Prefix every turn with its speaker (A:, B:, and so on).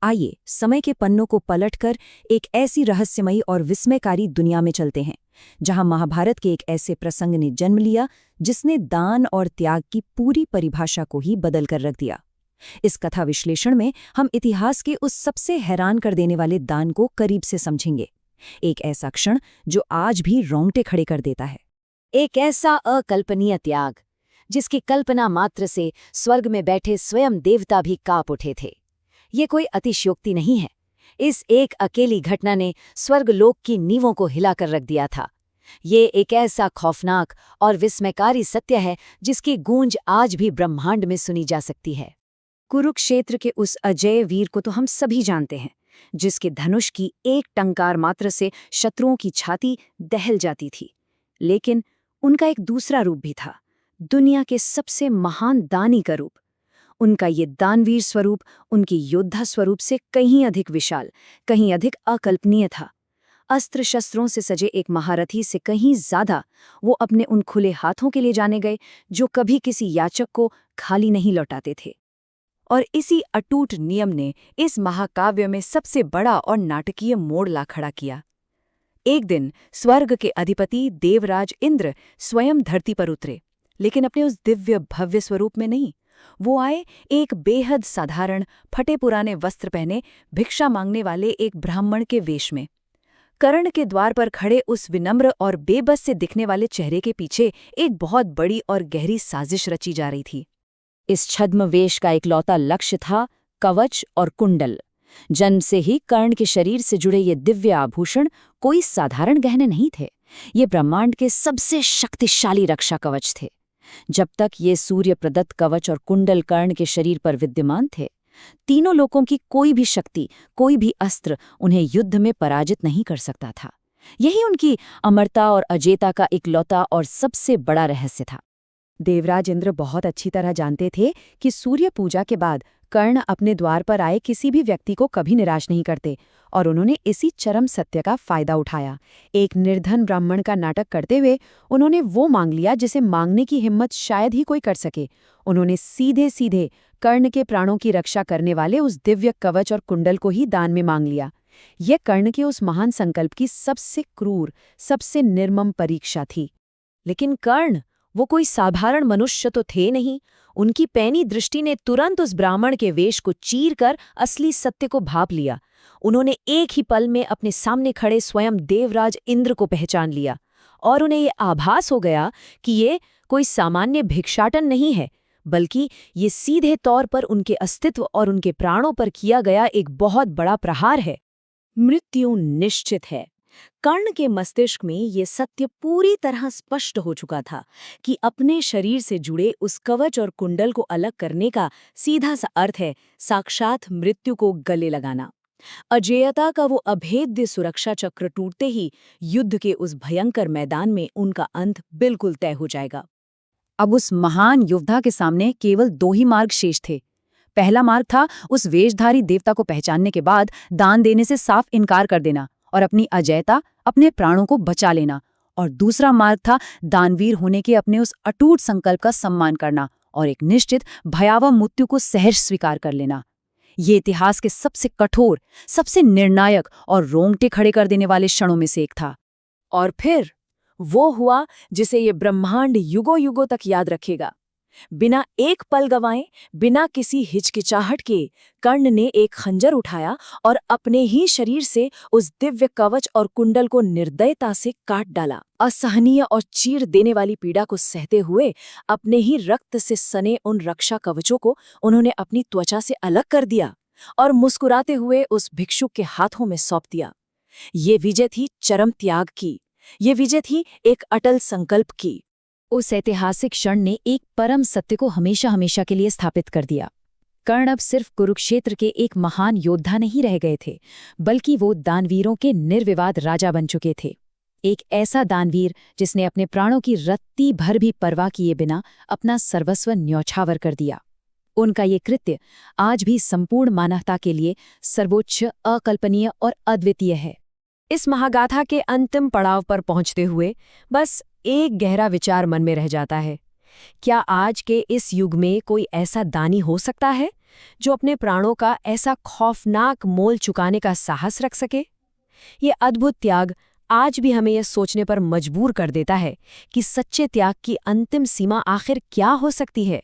A: आइए समय के पन्नों को पलटकर एक ऐसी रहस्यमयी और विस्मयकारी दुनिया में चलते हैं जहां महाभारत के एक ऐसे प्रसंग ने जन्म लिया जिसने दान और त्याग की पूरी परिभाषा को ही बदल कर रख दिया। इस कथा विश्लेषण में हम इतिहास के उस सबसे हैरान कर देने वाले दान को करीब से समझेंगे। एक ऐसा क्षण जो आज भी रोंगटे खड़े कर देता है।
B: एक ऐसा अकल्पनीय त्याग जिसकी कल्पना मात्र से स्वर्ग में बैठे स्वयं देवता भी कांप उठे थे। ये कोई अतिशयोक्ति नहीं है। इस एक अकेली घटना ने स्वर्गलोक की नींवों को हिलाकर रख दिया था। ये एक ऐसा खौफनाक और विस्मयकारी सत्य है जिसकी गूंज आज भी ब्रह्मांड में सुनी जा सकती है।
A: कुरुक्षेत्र के उस अजय वीर को तो हम सभी जानते हैं, जिसके धनुष की एक टंकार मात्र से शत्रुओं की छाती दहल जाती थी। लेकिन उनका एक दूसरा रूप भी था, दुनिया के सबसे महान दानी का रूप। उनका ये दानवीर स्वरूप उनकी योद्धा स्वरूप से कहीं अधिक विशाल, कहीं अधिक अकल्पनीय था। अस्त्र शस्त्रों से सजे एक महारथी से कहीं ज्यादा वो अपने उन खुले हाथों के लिए जाने गए जो कभी किसी याचक को खाली नहीं लौटाते थे। और इसी अटूट नियम ने इस महाकाव्य में सबसे बड़ा और नाटकीय मोड़ ला खड़ा किया। एक दिन स्वर्ग के अधिपति देवराज इंद्र स्वयं धरती पर उतरे, लेकिन अपने उस दिव्य भव्य स्वरूप में नहीं। वो आए एक बेहद साधारण फटे पुराने वस्त्र पहने भिक्षा मांगने वाले एक ब्राह्मण के वेश में। कर्ण के द्वार पर खड़े उस विनम्र और बेबस से दिखने वाले चेहरे के पीछे एक बहुत बड़ी और गहरी साजिश रची जा रही थी। इस छद्म वेश का इकलौता लक्ष्य था कवच और कुंडल। जन्म से ही कर्ण के शरीर से जुड़े ये दिव्य आभूषण कोई साधारण गहने नहीं थे। ये ब्रह्मांड के सबसे शक्तिशाली रक्षा कवच थे। जब तक ये सूर्य प्रदत्त कवच और कुंडल कर्ण के शरीर पर विद्यमान थे, तीनों लोकों की कोई भी शक्ति, कोई भी अस्त्र उन्हें युद्ध में पराजित नहीं कर सकता था। यही उनकी अमरता और अजेयता का इकलौता और सबसे बड़ा रहस्य था। देवराज इंद्र बहुत अच्छी तरह जानते थे कि सूर्य पूजा के बाद कर्ण अपने द्वार पर आए किसी भी व्यक्ति को कभी निराश नहीं करते, और उन्होंने इसी चरम सत्य का फायदा उठाया। एक निर्धन ब्राह्मण का नाटक करते हुए उन्होंने वो मांग लिया जिसे मांगने की हिम्मत शायद ही कोई कर सके। उन्होंने सीधे सीधे कर्ण के प्राणों की रक्षा करने वाले उस दिव्य कवच और कुंडल को ही दान में मांग लिया। यह कर्ण के उस महान संकल्प की सबसे क्रूर, सबसे निर्मम परीक्षा थी। लेकिन कर्ण वो कोई साधारण मनुष्य तो थे नहीं। उनकी पैनी दृष्टि ने तुरंत उस ब्राह्मण के वेश को चीरकर असली सत्य को भांप लिया। उन्होंने एक ही पल में अपने सामने खड़े स्वयं देवराज इंद्र को पहचान लिया, और उन्हें ये आभास हो गया कि ये कोई सामान्य भिक्षाटन नहीं है, बल्कि ये सीधे तौर पर उनके अस्तित्व और उनके प्राणों पर किया गया एक बहुत बड़ा प्रहार है। मृत्यु निश्चित है। कर्ण के मस्तिष्क में ये सत्य पूरी तरह स्पष्ट हो चुका था कि अपने शरीर से जुड़े उस कवच और कुंडल को अलग करने का सीधा सा अर्थ है साक्षात मृत्यु को गले लगाना। अजेयता का वो अभेद्य सुरक्षा चक्र टूटते ही युद्ध के उस भयंकर मैदान में उनका अंत बिल्कुल तय हो जाएगा। अब उस महान योद्धा के सामने केवल दो ही मार्ग शेष थे। पहला मार्ग था उस वेशधारी देवता को पहचानने के बाद दान देने से साफ इनकार कर देना और अपनी अजेयता, अपने प्राणों को बचा लेना। और दूसरा मार्ग था दानवीर होने के अपने उस अटूट संकल्प का सम्मान करना और एक निश्चित भयावह मृत्यु को सहर्ष स्वीकार कर लेना। ये इतिहास के सबसे कठोर, सबसे निर्णायक और रोंगटे खड़े कर देने वाले क्षणों में से एक था। और फिर वो हुआ जिसे ये ब्रह्मांड युगों युगों तक याद रखेगा। बिना एक पल गंवाए, बिना किसी हिचकिचाहट के कर्ण ने एक खंजर उठाया और अपने ही शरीर से उस दिव्य कवच और कुंडल को निर्दयता से काट डाला। असहनीय और चीर देने वाली पीड़ा को सहते हुए अपने ही रक्त से सने उन रक्षा कवचों को उन्होंने अपनी त्वचा से अलग कर दिया और मुस्कुराते हुए उस भिक्षुक के हाथों में सौंप दिया। ये विजय थी चरम त्याग की। ये विजय थी एक अटल संकल्प की। उस ऐतिहासिक क्षण ने एक परम सत्य को हमेशा हमेशा के लिए स्थापित कर दिया। कर्ण अब सिर्फ कुरुक्षेत्र के एक महान योद्धा नहीं रह गए थे, बल्कि वो दानवीरों के निर्विवाद राजा बन चुके थे। एक ऐसा दानवीर जिसने अपने प्राणों की रत्ती भर भी परवाह किए बिना अपना सर्वस्व न्यौछावर कर दिया। उनका ये कृत्य आज भी संपूर्ण मानवता के लिए सर्वोच्च, अकल्पनीय और अद्वितीय है। इस महागाथा के अंतिम पड़ाव पर पहुंचते हुए बस एक गहरा विचार मन में रह जाता है। क्या आज के इस युग में कोई ऐसा दानी हो सकता है
B: जो अपने प्राणों का ऐसा खौफनाक मोल चुकाने का साहस रख सके? ये अद्भुत त्याग आज भी हमें यह सोचने पर मजबूर कर देता है कि सच्चे त्याग की अंतिम सीमा आखिर क्या हो सकती है।